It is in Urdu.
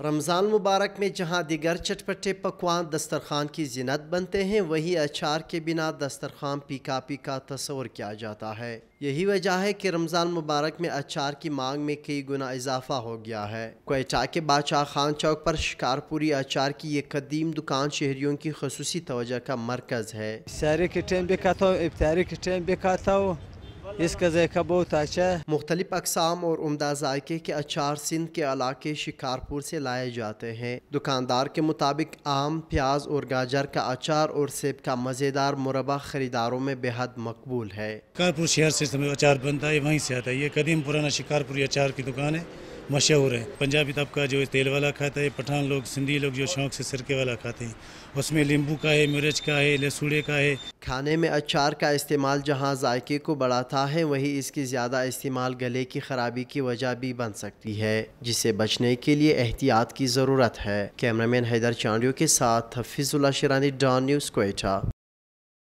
رمضان مبارک میں جہاں دیگر چٹپٹے پکوان دسترخوان کی زینت بنتے ہیں، وہیں اچار کے بنا دسترخوان پھیکا پھیکا تصور کیا جاتا ہے۔ یہی وجہ ہے کہ رمضان مبارک میں اچار کی مانگ میں کئی گنا اضافہ ہو گیا ہے۔ کوئٹہ کے بادشاہ خان چوک پر شکارپوری اچار کی یہ قدیم دکان شہریوں کی خصوصی توجہ کا مرکز ہے۔ سحری کے ٹائم بھی کھاتا ہوں، افطاری کے ٹائم بھی کھاتا ہوں۔ اس کا ذائقہ بہت اچھا ہے۔ مختلف اقسام اور عمدہ ذائقے کے اچار سندھ کے علاقے شکارپور سے لائے جاتے ہیں۔ دکاندار کے مطابق آم، پیاز اور گاجر کا اچار اور سیب کا مزیدار مربع خریداروں میں بے حد مقبول ہے۔ شکارپور شہر سے اچار بنتا ہے، وہیں سے آتا ہے۔ یہ قدیم پرانا شکارپوری اچار کی دکان ہے، مشہور ہے۔ پنجابی طبقہ جو تیل والا کھاتا ہے، پٹھان لوگ، سندھی لوگ جو شوق سے سرکے والا کھاتے ہیں، اس میں لیمبو کا ہے، مرچ کا ہے، لہسوڑے کا ہے۔ کھانے میں اچار کا استعمال جہاں ذائقے کو بڑھاتا ہے، وہیں اس کی زیادہ استعمال گلے کی خرابی کی وجہ بھی بن سکتی ہے، جس سے بچنے کے لیے احتیاط کی ضرورت ہے۔ کیمرامین حیدر چانڈیو کے ساتھ حفیظ اللہ شیرانی، ڈان نیوز، کوئٹہ۔